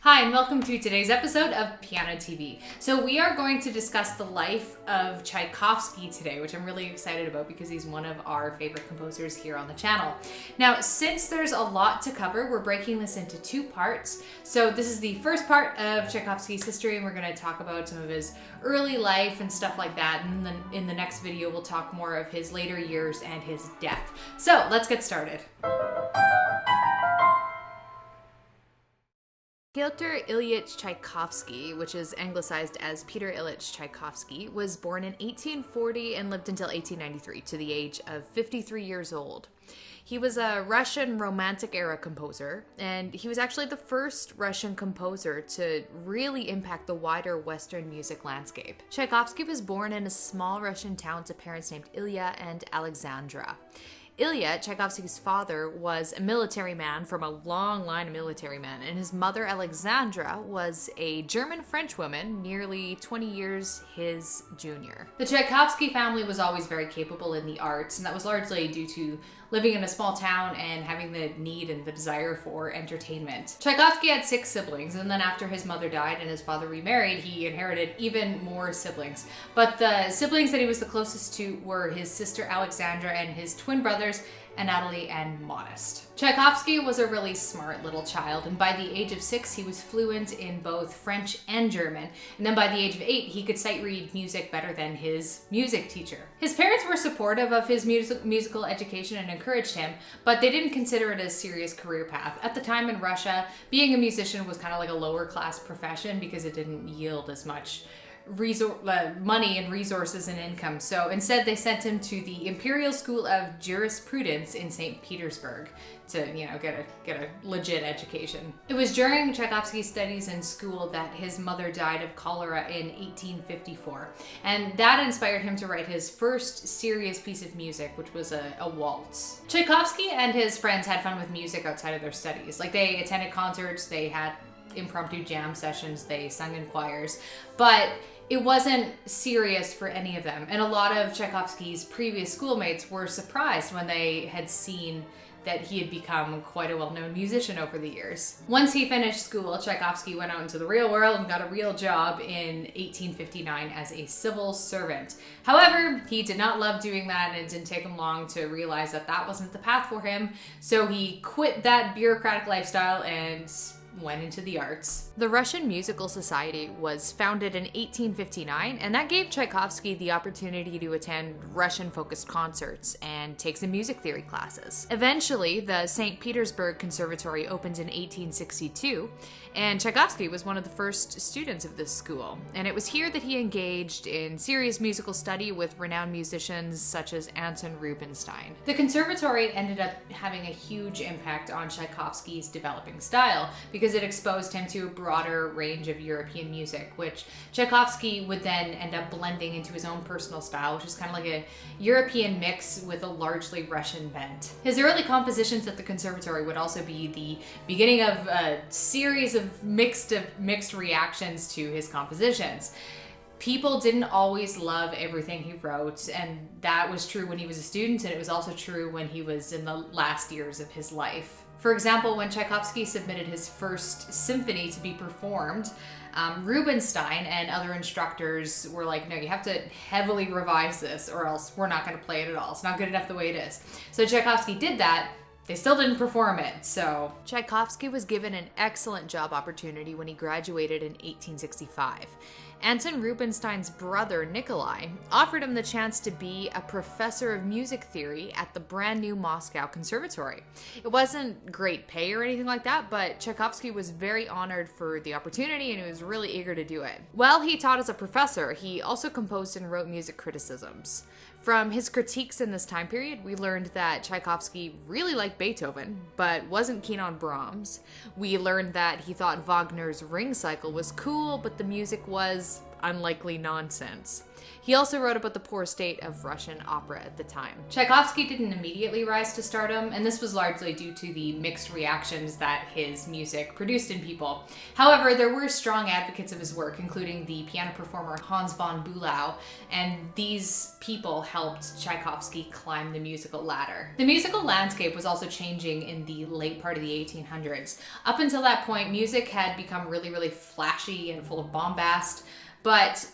Hi, and welcome to today's episode of pianoTV. So we are going to discuss the life of Tchaikovsky today, which I'm really excited about because he's one of our favorite composers here on the channel. Now, since there's a lot to cover, we're breaking this into two parts. So this is the first part of Tchaikovsky's history, and we're going to talk about some of his early life and stuff like that. And then in the next video, we'll talk more of his later years and his death. So let's get started. Pyotr Ilyich Tchaikovsky, which is anglicized as Peter Ilyich Tchaikovsky, was born in 1840 and lived until 1893 to the age of 53 years old. He was a Russian Romantic era composer, and he was actually the first Russian composer to really impact the wider Western music landscape. Tchaikovsky was born in a small Russian town to parents named Ilya and Alexandra. Ilya, Tchaikovsky's father, was a military man from a long line of military men, and his mother, Alexandra, was a German-French woman, nearly 20 years his junior. The Tchaikovsky family was always very capable in the arts, and that was largely due to living in a small town and having the need and the desire for entertainment. Tchaikovsky had 6 siblings, and then after his mother died and his father remarried, he inherited even more siblings. But the siblings that he was the closest to were his sister Alexandra and his twin brothers, Anatoly and Modest. Tchaikovsky was a really smart little child, and by the age of 6, he was fluent in both French and German. And then by the age of 8, he could sight read music better than his music teacher. His parents were supportive of his musical education and encouraged him, but they didn't consider it a serious career path. At the time in Russia, being a musician was kind of like a lower class profession because it didn't yield as much money and resources and income. So instead they sent him to the Imperial School of Jurisprudence in St. Petersburg to, get a legit education. It was during Tchaikovsky's studies in school that his mother died of cholera in 1854. And that inspired him to write his first serious piece of music, which was a waltz. Tchaikovsky and his friends had fun with music outside of their studies. Like, they attended concerts, they had impromptu jam sessions, they sung in choirs, but it wasn't serious for any of them. And a lot of Tchaikovsky's previous schoolmates were surprised when they had seen that he had become quite a well-known musician over the years. Once he finished school, Tchaikovsky went out into the real world and got a real job in 1859 as a civil servant. However, he did not love doing that, and it didn't take him long to realize that that wasn't the path for him. So he quit that bureaucratic lifestyle and went into the arts. The Russian Musical Society was founded in 1859, and that gave Tchaikovsky the opportunity to attend Russian-focused concerts and take some music theory classes. Eventually, the St. Petersburg Conservatory opened in 1862, and Tchaikovsky was one of the first students of this school. And it was here that he engaged in serious musical study with renowned musicians such as Anton Rubinstein. The conservatory ended up having a huge impact on Tchaikovsky's developing style because it exposed him to a broader range of European music, which Tchaikovsky would then end up blending into his own personal style, which is kind of like a European mix with a largely Russian bent. His early compositions at the conservatory would also be the beginning of a series of mixed reactions to his compositions. People didn't always love everything he wrote, and that was true when he was a student, and it was also true when he was in the last years of his life. For example, when Tchaikovsky submitted his first symphony to be performed, Rubinstein and other instructors were like, no, you have to heavily revise this or else we're not going to play it at all. It's not good enough the way it is. So Tchaikovsky did that. They still didn't perform it, so. Tchaikovsky was given an excellent job opportunity when he graduated in 1865. Anton Rubinstein's brother, Nikolai, offered him the chance to be a professor of music theory at the brand new Moscow Conservatory. It wasn't great pay or anything like that, but Tchaikovsky was very honored for the opportunity and he was really eager to do it. While he taught as a professor, he also composed and wrote music criticisms. From his critiques in this time period, we learned that Tchaikovsky really liked Beethoven, but wasn't keen on Brahms. We learned that he thought Wagner's Ring Cycle was cool, but the music was unlikely nonsense. He also wrote about the poor state of Russian opera at the time. Tchaikovsky didn't immediately rise to stardom, and this was largely due to the mixed reactions that his music produced in people. However, there were strong advocates of his work, including the piano performer Hans von Bülow, and these people helped Tchaikovsky climb the musical ladder. The musical landscape was also changing in the late part of the 1800s. Up until that point, music had become really, really flashy and full of bombast, but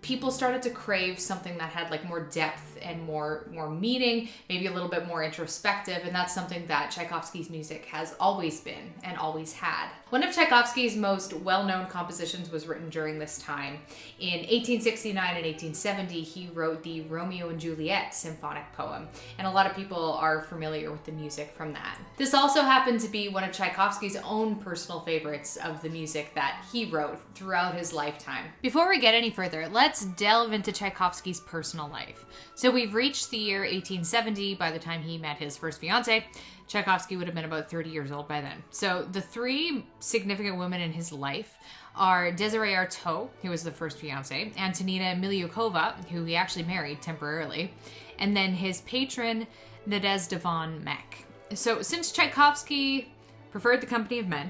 people started to crave something that had like more depth and more meaning, maybe a little bit more introspective, and that's something that Tchaikovsky's music has always been and always had. One of Tchaikovsky's most well-known compositions was written during this time. In 1869 and 1870, he wrote the Romeo and Juliet symphonic poem, and a lot of people are familiar with the music from that. This also happened to be one of Tchaikovsky's own personal favorites of the music that he wrote throughout his lifetime. Before we get any further, let's delve into Tchaikovsky's personal life. So we've reached the year 1870 by the time he met his first fiancée. Tchaikovsky would have been about 30 years old by then. So the three significant women in his life are Desiree Artaud, who was the first fiancée, Antonina Miliukova, who he actually married temporarily, and then his patron, Nadezhda von Meck. So since Tchaikovsky preferred the company of men,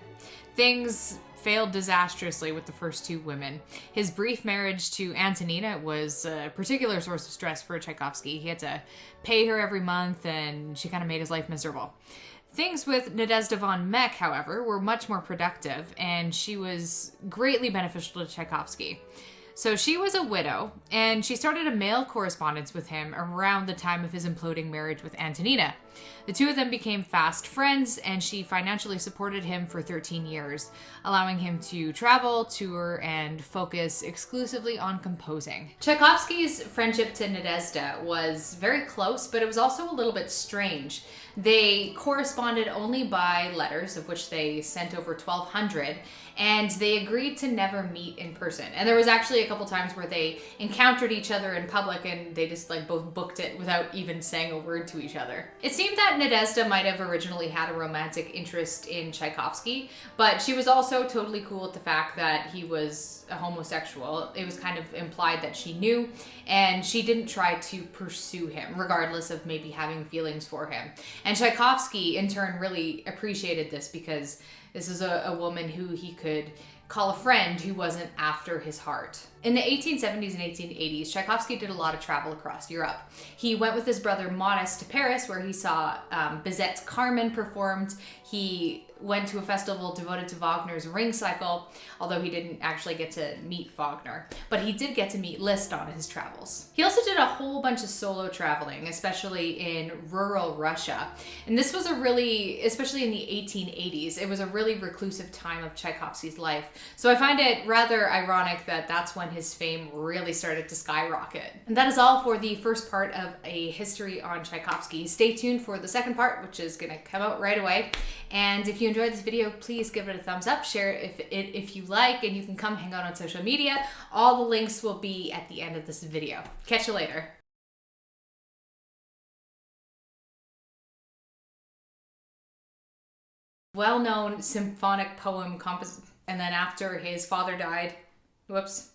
things failed disastrously with the first two women. His brief marriage to Antonina was a particular source of stress for Tchaikovsky. He had to pay her every month, and she kind of made his life miserable. Things with Nadezhda von Meck, however, were much more productive, and she was greatly beneficial to Tchaikovsky. So she was a widow, and she started a mail correspondence with him around the time of his imploding marriage with Antonina. The two of them became fast friends, and she financially supported him for 13 years, allowing him to travel, tour, and focus exclusively on composing. Tchaikovsky's friendship to Nadezhda was very close, but it was also a little bit strange. They corresponded only by letters, of which they sent over 1,200, and they agreed to never meet in person. And there was actually a couple times where they encountered each other in public, and they just like both booked it without even saying a word to each other. It seemed that Nadezhda might have originally had a romantic interest in Tchaikovsky, but she was also totally cool with the fact that he was a homosexual. It was kind of implied that she knew, and she didn't try to pursue him, regardless of maybe having feelings for him. And Tchaikovsky, in turn, really appreciated this because this is a woman who he could call a friend who wasn't after his heart. In the 1870s and 1880s, Tchaikovsky did a lot of travel across Europe. He went with his brother Modest to Paris, where he saw Bizet's Carmen performed. He went to a festival devoted to Wagner's Ring Cycle, although he didn't actually get to meet Wagner, but he did get to meet Liszt on his travels. He also did a whole bunch of solo traveling, especially in rural Russia. And this was a really, especially in the 1880s, it was a really reclusive time of Tchaikovsky's life. So I find it rather ironic that that's when his fame really started to skyrocket. And that is all for the first part of a history on Tchaikovsky. Stay tuned for the second part, which is gonna come out right away. And if you enjoyed this video, please give it a thumbs up, share it if you like, and you can come hang out on social media. All the links will be at the end of this video. Catch you later. Well-known symphonic poem and then after his father died, whoops.